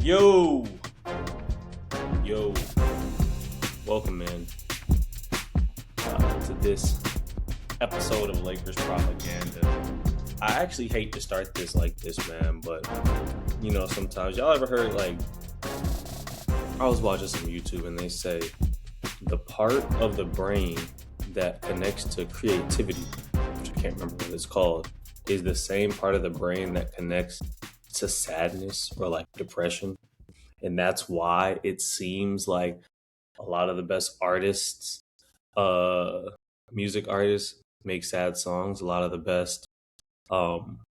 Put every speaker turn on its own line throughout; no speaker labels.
Yo, yo, welcome, man, to this episode of Lakers Propaganda. I actually hate to start this like this, man, but sometimes y'all ever heard I was watching some YouTube and they say the part of the brain that connects to creativity, which I can't remember what it's called, is the same part of the brain that connects to sadness or depression. And that's why it seems like a lot of the best artists, music artists, make sad songs. A lot of the best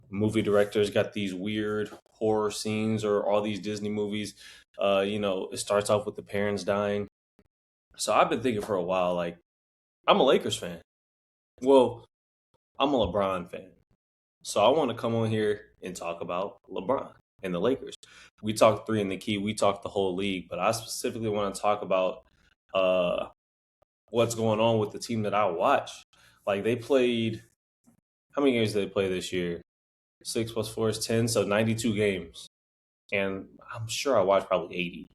movie directors got these weird horror scenes, or all these Disney movies. It starts off with the parents dying. So I've been thinking for a while, I'm a Lakers fan. Well, I'm a LeBron fan. So I want to come on here and talk about LeBron and the Lakers. We talked three in the key. We talked the whole league, but I specifically want to talk about what's going on with the team that I watch. They played, how many games did they play this year? 6 plus 4 is 10, so 92 games. And I'm sure I watched probably 80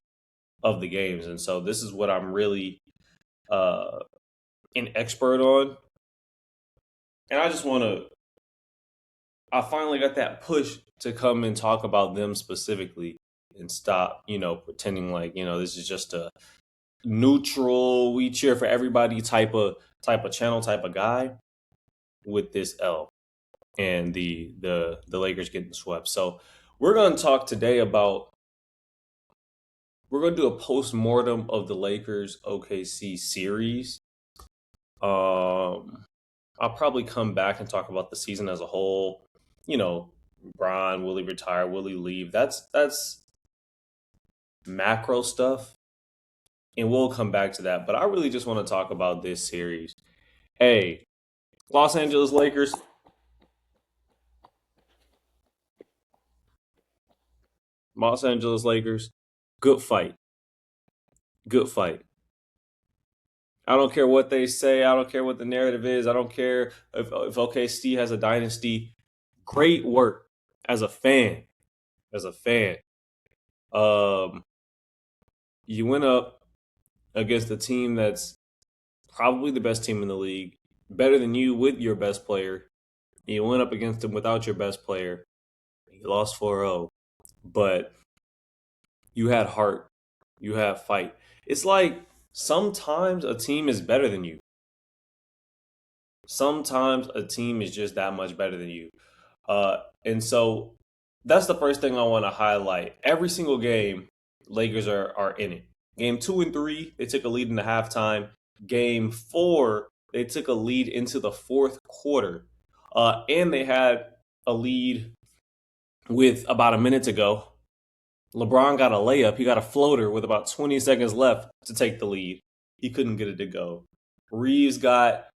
of the games. And so this is what I'm really an expert on. And I finally got that push to come and talk about them specifically and stop, pretending this is just a neutral, we cheer for everybody type of channel, type of guy with this L and the Lakers getting swept. So we're going to talk today about, we're going to do a post-mortem of the Lakers OKC series. I'll probably come back and talk about the season as a whole. Bron, will he retire? Will he leave? That's macro stuff. And we'll come back to that. But I really just want to talk about this series. Hey, Los Angeles Lakers. Los Angeles Lakers. Good fight. Good fight. I don't care what they say. I don't care what the narrative is. I don't care if OKC has a dynasty. Great work as a fan. You went up against a team that's probably the best team in the league, better than you with your best player. You went up against them without your best player. You lost 4-0. But you had heart. You had fight. It's like sometimes a team is better than you. Sometimes a team is just that much better than you. And so that's the first thing I want to highlight. Every single game, Lakers are in it. Game 2 and 3, they took a lead in the halftime. Game 4, they took a lead into the fourth quarter. And they had a lead with about a minute to go. LeBron got a layup. He got a floater with about 20 seconds left to take the lead. He couldn't get it to go. Reeves got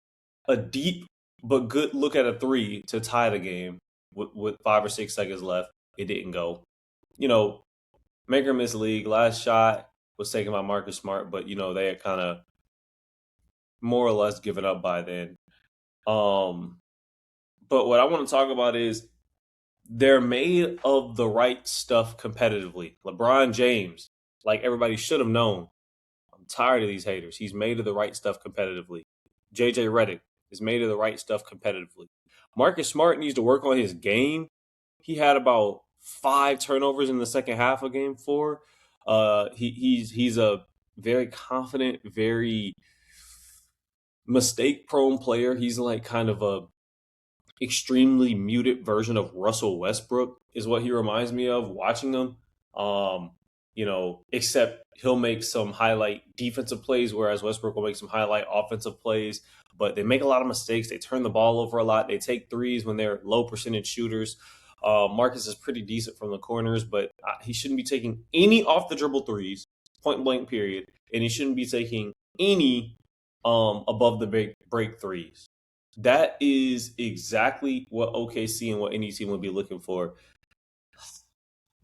a deep but good look at a three to tie the game with 5 or 6 seconds left. It didn't go. Make or miss league. Last shot was taken by Marcus Smart, but they had kind of more or less given up by then. But what I want to talk about is they're made of the right stuff competitively. LeBron James, like everybody should have known. I'm tired of these haters. He's made of the right stuff competitively. JJ Redick is made of the right stuff competitively. Marcus Smart needs to work on his game. He had about 5 turnovers in the second half of game 4. He's a very confident, very mistake-prone player. He's kind of a extremely muted version of Russell Westbrook is what he reminds me of watching him. Except he'll make some highlight defensive plays, whereas Westbrook will make some highlight offensive plays. But they make a lot of mistakes. They turn the ball over a lot. They take threes when they're low percentage shooters. Marcus is pretty decent from the corners, but he shouldn't be taking any off the dribble threes, point blank period. And he shouldn't be taking any above the break threes. That is exactly what OKC and what any team would be looking for.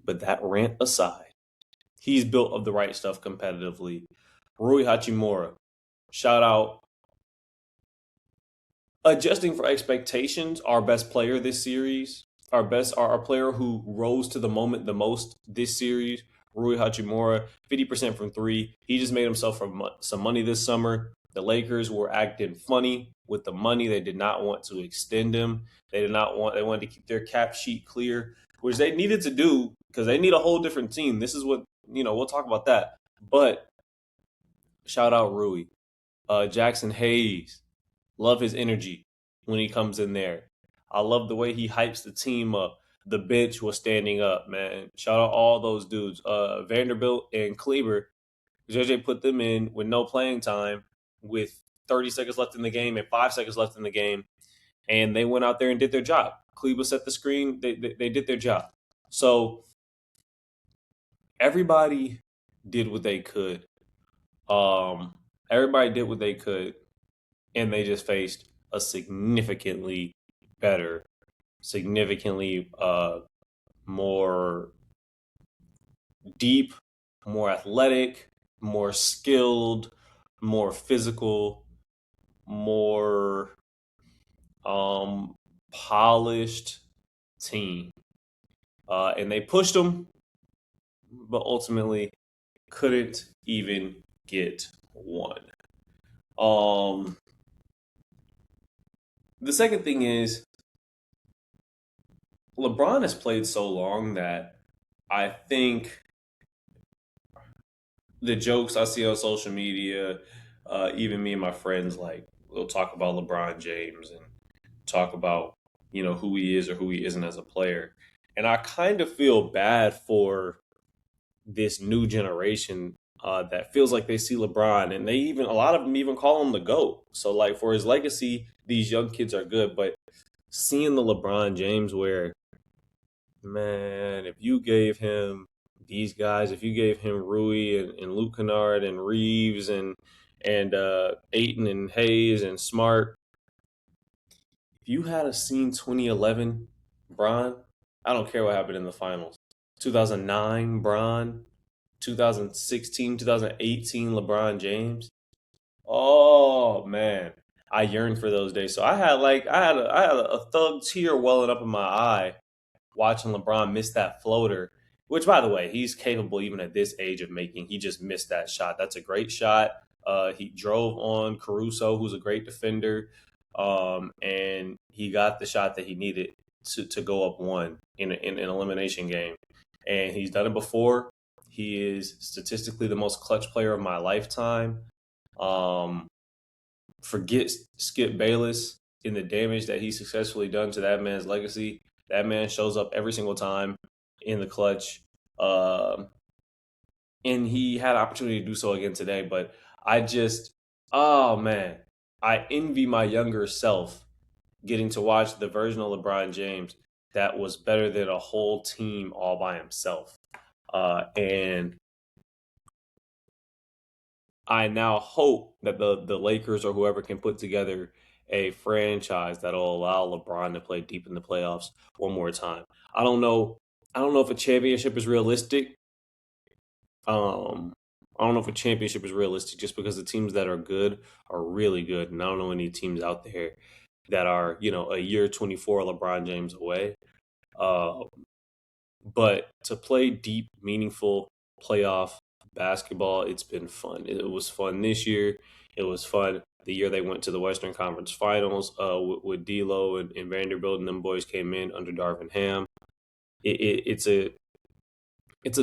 But that rant aside, he's built of the right stuff competitively. Rui Hachimura, shout out. Adjusting for expectations, our best player this series, our player who rose to the moment the most this series, Rui Hachimura, 50% from three. He just made himself some money this summer. The Lakers were acting funny with the money. They did not want to extend him. They wanted to keep their cap sheet clear, which they needed to do because they need a whole different team. This is what, we'll talk about that. But shout out Rui. Jackson Hayes, love his energy when he comes in there. I love the way he hypes the team up. The bench was standing up, man. Shout out all those dudes. Vanderbilt and Kleber, JJ put them in with no playing time, with 30 seconds left in the game and 5 seconds left in the game, and they went out there and did their job. Kleber set the screen. They did their job. So everybody did what they could. Everybody did what they could, and they just faced a significantly better, significantly more deep, more athletic, more skilled, more physical, more polished team. And they pushed them, but ultimately couldn't even get one. The second thing is LeBron has played so long that I think the jokes I see on social media, even me and my friends, like, we'll talk about LeBron James and talk about, who he is or who he isn't as a player. And I kind of feel bad for this new generation that feels like they see LeBron, and a lot of them even call him the GOAT. So, like, for his legacy, these young kids are good, but seeing the LeBron James where, man, if you gave him these guys, if you gave him Rui and Luke Kennard and Reeves and Ayton and Hayes and Smart, if you had a seen 2011 Bron, I don't care what happened in the finals. 2009 Bron, 2016, 2018 LeBron James. Oh man, I yearn for those days. So I had a thug tear welling up in my eye watching LeBron miss that floater, which, by the way, he's capable even at this age of making. He just missed that shot. That's a great shot. He drove on Caruso, who's a great defender, and he got the shot that he needed to go up one in an elimination game. And he's done it before. He is statistically the most clutch player of my lifetime. Um, Forget Skip Bayless in the damage that he's successfully done to that man's legacy. That man shows up every single time in the clutch. And he had an opportunity to do so again today. But oh man, I envy my younger self getting to watch the version of LeBron James that was better than a whole team all by himself. And I now hope that the Lakers or whoever can put together a franchise that'll allow LeBron to play deep in the playoffs one more time. I don't know. I don't know if a championship is realistic. Um, I don't know if a championship is realistic just because the teams that are good are really good, and I don't know any teams out there that are a year 24 LeBron James away. Uh, but to play deep, meaningful playoff basketball, it's been fun. It was fun this year. It was fun the year they went to the Western Conference Finals with D'Lo and Vanderbilt, and them boys came in under Darvin Ham. It's a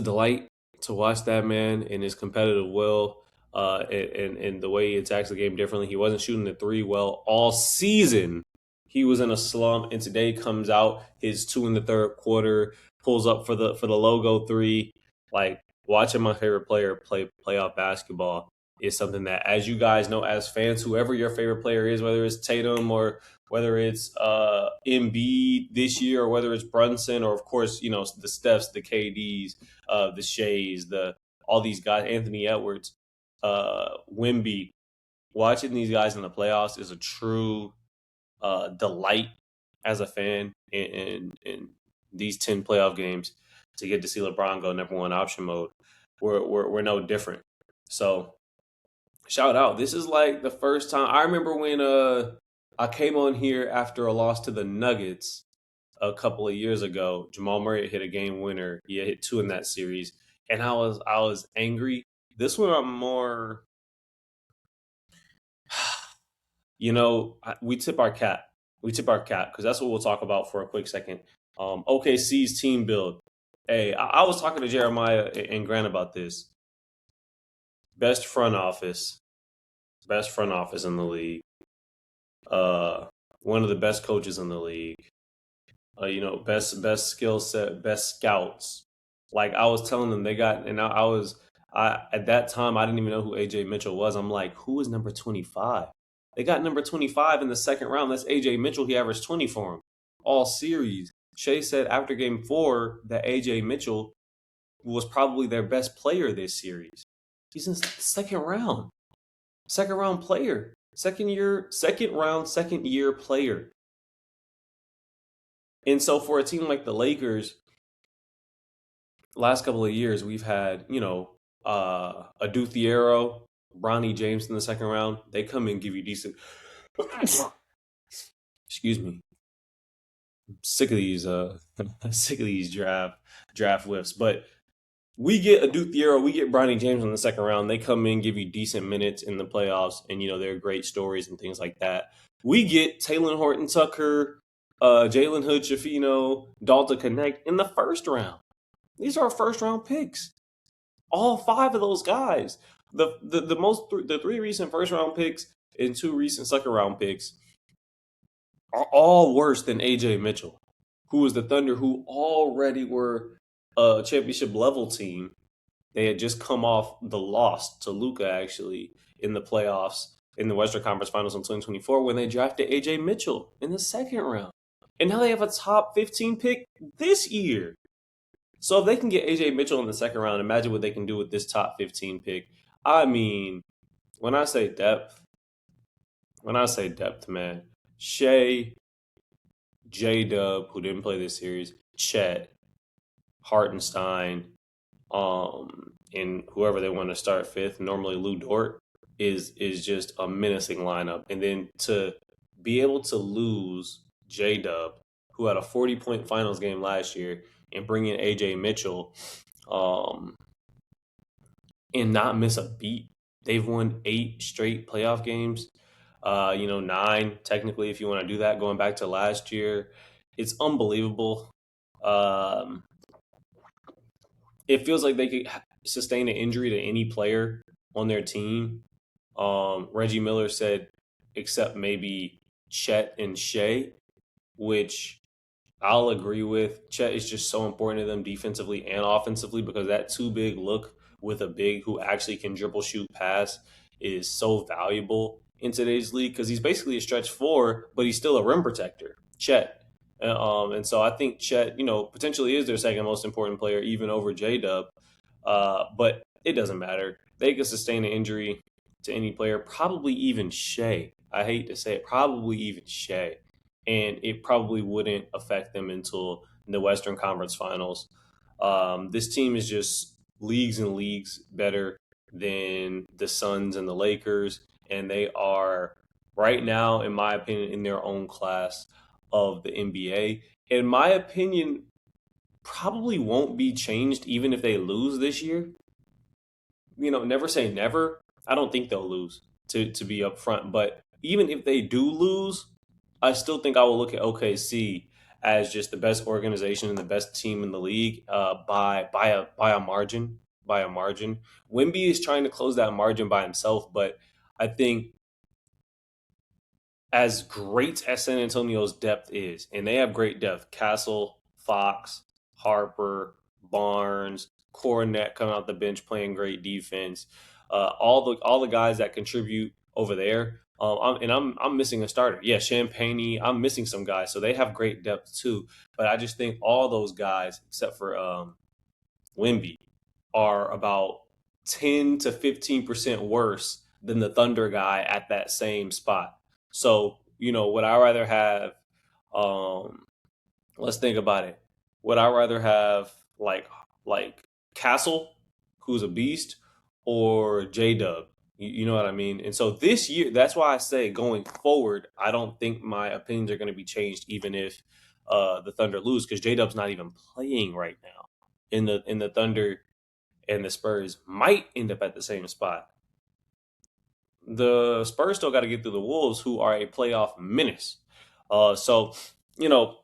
delight to watch that man in his competitive will, and the way he attacks the game differently. He wasn't shooting the three well all season. He was in a slump, and today comes out his two in the third quarter, pulls up for the logo three. Like, watching my favorite player play playoff basketball is something that, as you guys know, as fans, whoever your favorite player is, whether it's Tatum or whether it's Embiid this year or whether it's Brunson or, of course, the Stephs, the KDs, the Shays, all these guys, Anthony Edwards, Wemby, watching these guys in the playoffs is a true delight as a fan in these 10 playoff games. To get to see LeBron go number one option mode, we're no different. So shout out. This is like the first time I remember when I came on here after a loss to the Nuggets a couple of years ago. Jamal Murray hit a game winner. He hit two in that series, and I was angry. This one I'm more, we tip our cap. We tip our cap because that's what we'll talk about for a quick second. OKC's team build. Hey, I was talking to Jeremiah and Grant about this. Best front office, best front office in the league. Uh, One of the best coaches in the league. Best skill set, best scouts. Like I was telling them, they got, and I was, I at that time I didn't even know who AJ Mitchell was. I'm like, who is number 25? They got number 25 in the second round. That's AJ Mitchell. He averaged 20 for him all series. Shea said after Game 4 that AJ Mitchell was probably their best player this series. He's in the second round player, second year player. And so for a team like the Lakers, last couple of years we've had, Adu Thiero, Bronny James in the second round. They come in and give you decent. Excuse me. I'm sick of these sick of these draft whiffs. But we get Adu Thiero, we get Bronny James in the second round. They come in, give you decent minutes in the playoffs, and they're great stories and things like that. We get Taylor Horton Tucker, Jalen Hood Schifino, Dalton Connect in the first round. These are first round picks. All five of those guys. The three recent first round picks and two recent second round picks are all worse than AJ Mitchell, who was the Thunder, who already were a championship level team. They had just come off the loss to Luka actually in the playoffs in the Western Conference Finals in 2024 when they drafted AJ Mitchell in the second round. And now they have a top 15 pick this year. So if they can get AJ Mitchell in the second round, imagine what they can do with this top 15 pick. I mean, when I say depth, man, Shea, J-Dub, who didn't play this series, Chet, Hartenstein, and whoever they want to start fifth, normally Lou Dort, is just a menacing lineup. And then to be able to lose J-Dub, who had a 40-point finals game last year, and bring in AJ Mitchell, and not miss a beat. They've won 8 straight playoff games. 9 technically if you want to do that, going back to last year. It's unbelievable. It feels like they could sustain an injury to any player on their team. Reggie Miller said, except maybe Chet and Shea, which I'll agree with. Chet is just so important to them defensively and offensively because that too big look with a big who actually can dribble, shoot, pass is so valuable in today's league because he's basically a stretch 4, but he's still a rim protector. Chet. And so I think Chet, potentially is their second most important player, even over J-Dub. But it doesn't matter. They can sustain an injury to any player, probably even Shea. I hate to say it, probably even Shea. And it probably wouldn't affect them until the Western Conference Finals. This team is just leagues and leagues better than the Suns and the Lakers. And they are, right now, in my opinion, in their own class of the NBA. In my opinion, probably won't be changed even if they lose this year. Never say never. I don't think they'll lose, to be upfront. But even if they do lose, I still think I will look at OKC as just the best organization and the best team in the league by a margin. By a margin. Wemby is trying to close that margin by himself, but I think as great as San Antonio's depth is, and they have great depth, Castle, Fox, Harper, Barnes, Cornette coming out the bench playing great defense, all the guys that contribute over there. I'm missing a starter. Yeah, Champagne. I'm missing some guys, so they have great depth too. But I just think all those guys, except for Wemby, are about 10 to 15% worse than the Thunder guy at that same spot. So, would I rather have, let's think about it. Would I rather have like Castle, who's a beast, or J-Dub? You know what I mean? And so this year, that's why I say going forward, I don't think my opinions are going to be changed even if the Thunder lose because J-Dub's not even playing right now. In the Thunder and the Spurs might end up at the same spot. The Spurs still got to get through the Wolves, who are a playoff menace. So, you know,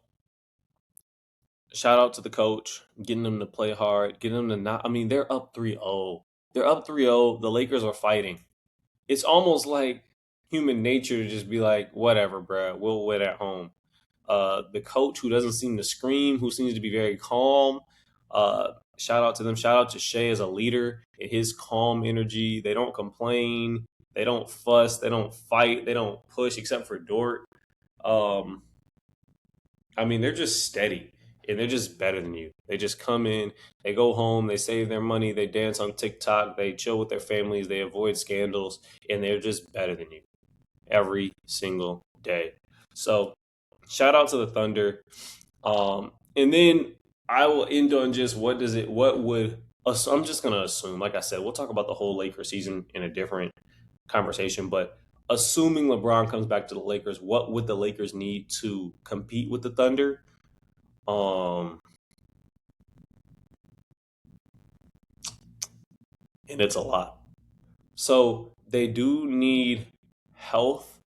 shout out to the coach, getting them to play hard, getting them to not. I mean, they're up 3-0. They're up 3-0. The Lakers are fighting. It's almost like human nature to just be like, whatever, bruh, we'll win at home. The coach who doesn't seem to scream, who seems to be very calm. Shout out to them. Shout out to Shea as a leader and his calm energy. They don't complain. They don't fuss. They don't fight. They don't push except for Dort. Um, I mean, they're just steady and they're just better than you. They just come in, they go home, they save their money, they dance on TikTok, they chill with their families, they avoid scandals, and they're just better than you every single day. So, shout out to the Thunder. And then I will end on just I'm just going to assume, like I said, we'll talk about the whole Lakers season in a different conversation, but assuming LeBron comes back to the Lakers, what would the Lakers need to compete with the Thunder? Um, and it's a lot. So they do need health,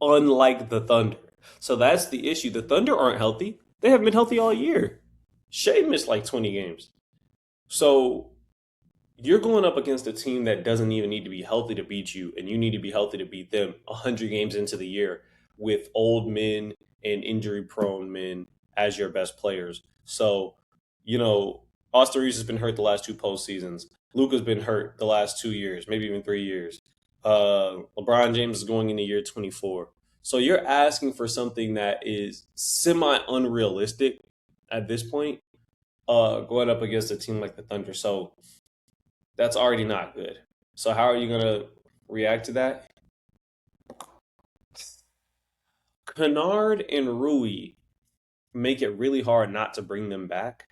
unlike the Thunder. So that's the issue. The Thunder aren't healthy. They haven't been healthy all year. Shea missed like 20 games. So you're going up against a team that doesn't even need to be healthy to beat you, and you need to be healthy to beat them 100 games into the year with old men and injury prone men as your best players. So, you know, Austin Reeves has been hurt the last two postseasons. Luka's been hurt the last 2 years, maybe even 3 years. LeBron James is going into year 24. So you're asking for something that is semi unrealistic at this point, going up against a team like the Thunder. So that's already not good. So how are you gonna react to that? Kennard and Rui make it really hard not to bring them back.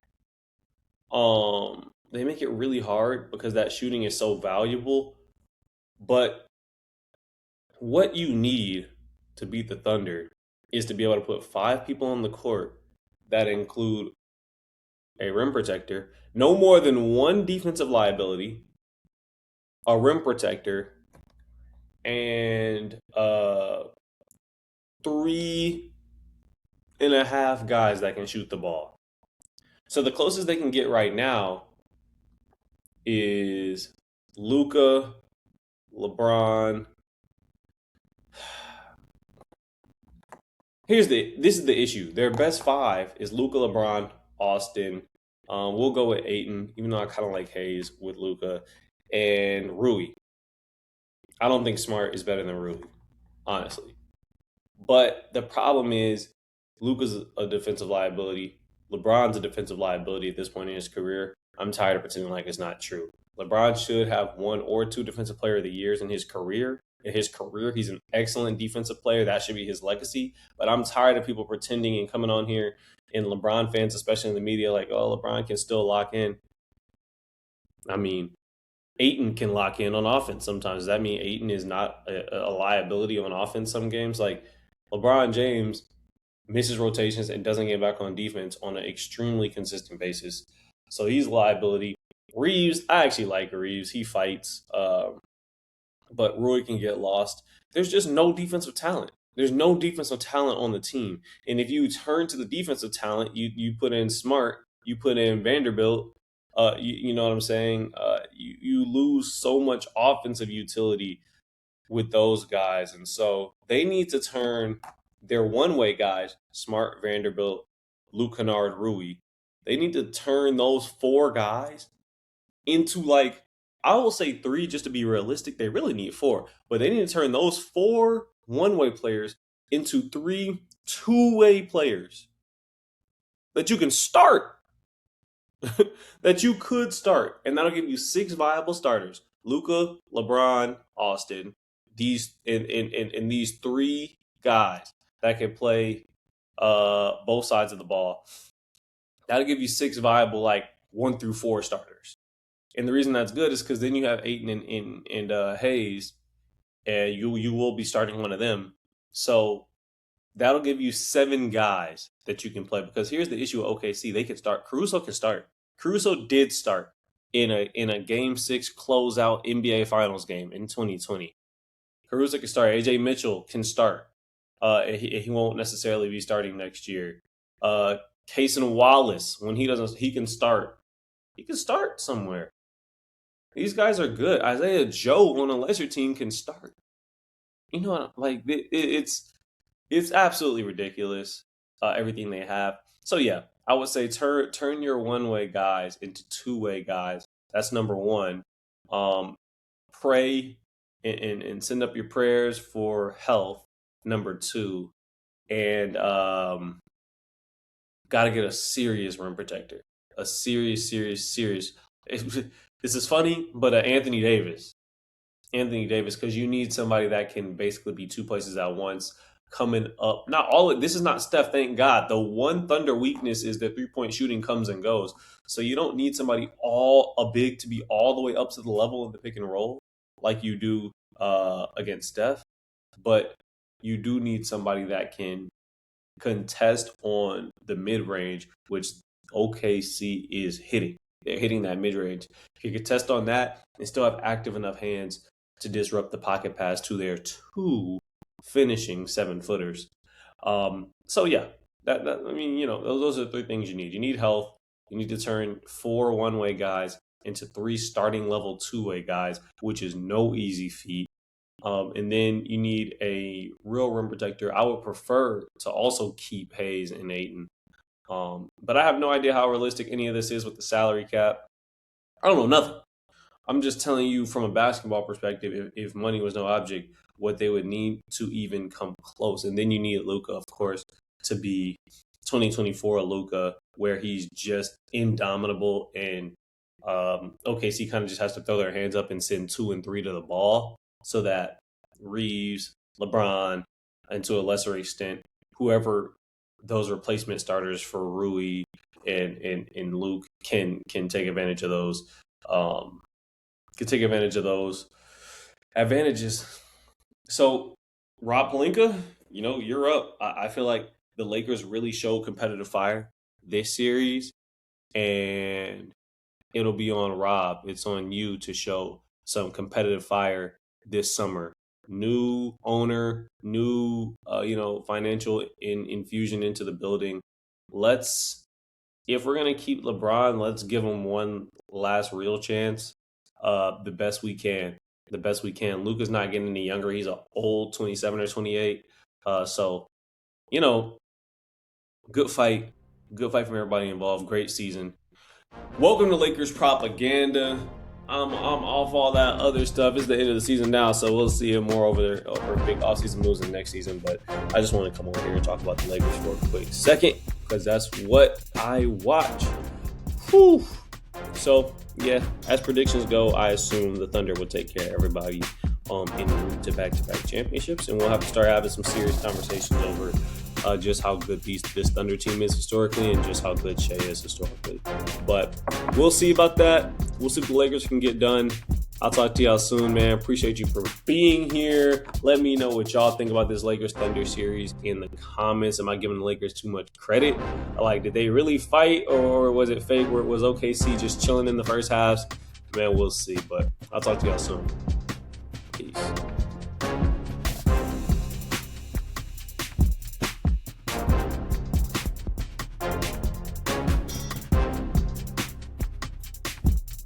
They make it really hard because that shooting is so valuable. But what you need to beat the Thunder is to be able to put five people on the court that include a rim protector, no more than one defensive liability, a rim protector, and 3.5 guys that can shoot the ball. So the closest they can get right now is Luka, LeBron. This is the issue. Their best five is Luka, LeBron, Austin. We'll go with Aiton, even though I kind of like Hayes with Luka, and Rui. I don't think Smart is better than Rui, honestly. But the problem is Luka's a defensive liability. LeBron's a defensive liability at this point in his career. I'm tired of pretending like it's not true. LeBron should have one or two defensive player of the years in his career. In his career, he's an excellent defensive player. That should be his legacy. But I'm tired of people pretending and coming on here, and LeBron fans, especially in the media, like, oh, LeBron can still lock in. I mean, Aiton can lock in on offense sometimes. Does that mean Aiton is not a liability on offense some games? Like, LeBron James misses rotations and doesn't get back on defense on an extremely consistent basis. So he's a liability. Reeves, I actually like Reeves. He fights, but Rui can get lost. There's just no defensive talent. There's no defensive talent on the team. And if you turn to the defensive talent, you put in Smart, you put in Vanderbilt, you know what I'm saying? You lose so much offensive utility with those guys. And so they need to turn their one-way guys, Smart, Vanderbilt, Luke Kennard, Rui. They need to turn those four guys into, like, I will say three just to be realistic. They really need four. But they need to turn those four one-way players into three two-way players that you can start. That you could start. And that'll give you six viable starters. Luka, LeBron, Austin. These in these three guys that can play both sides of the ball. That'll give you six viable, like, 1 through 4 starters. And the reason that's good is because then you have Aiton and Hayes, and you will be starting one of them. So that'll give you 7 guys that you can play. Because here's the issue with OKC. They can start. Caruso can start. Caruso did start. in a Game 6 closeout NBA Finals game in 2020. Caruso can start. Ajay Mitchell can start. He won't necessarily be starting next year. Kaim Wallace, when he doesn't, he can start. He can start somewhere. These guys are good. Isaiah Joe on a lesser team can start. You know, like it's absolutely ridiculous. Everything they have. So yeah, I would say turn your one-way guys into two-way guys. That's number one. Pray and send up your prayers for health. Number two, and got to get a serious rim protector. A serious. This is funny, but Anthony Davis. Anthony Davis, because you need somebody that can basically be two places at once coming up. Not all of this is not Steph, thank God. The one Thunder weakness is that 3-point shooting comes and goes. So you don't need somebody a big to be all the way up to the level of the pick and roll like you do against Steph. But you do need somebody that can contest on the mid range, which OKC is hitting. They're hitting that mid range. You can test on that and still have active enough hands to disrupt the pocket pass to their two finishing 7-footers. So yeah, I mean, you know, those are the three things you need. You need health. You need to turn 4 one-way guys into 3 starting level two-way guys, which is no easy feat. And then you need a real rim protector. I would prefer to also keep Hayes and Ayton. But I have no idea how realistic any of this is with the salary cap. I don't know nothing. I'm just telling you from a basketball perspective, if money was no object, what they would need to even come close. And then you need Luka, of course, to be 2024 Luka, where he's just indomitable. And OKC kind of just has to throw their hands up and send 2 and 3 to the ball so that Reeves, LeBron, and to a lesser extent, whoever those replacement starters for Rui and Luke can take advantage of those. Can take advantage of those advantages. So, Rob Pelinka, you know, you're up. I feel like the Lakers really showed competitive fire this series, and it'll be on Rob. It's on you to show some competitive fire this summer. New owner, new, financial infusion into the building. If we're going to keep LeBron, let's give him one last real chance. The best we can. Luka's not getting any younger. He's an old 27 or 28. So, you know, good fight. Good fight from everybody involved. Great season. Welcome to Lakers propaganda. I'm off all that other stuff. It's the end of the season now, so we'll see it more over big offseason moves in the next season. But I just want to come over here and talk about the Lakers for a quick second because that's what I watch. Whew. So, yeah, as predictions go, I assume the Thunder will take care of everybody in route to back-to-back championships, and we'll have to start having some serious conversations over just how good this Thunder team is historically and just how good Shea is historically. But we'll see about that. We'll see what the Lakers can get done. I'll talk to y'all soon, man. Appreciate you for being here. Let me know what y'all think about this Lakers-Thunder series in the comments. Am I giving the Lakers too much credit? Like, did they really fight, or was it fake where it was OKC just chilling in the first half? Man, we'll see. But I'll talk to y'all soon. Peace.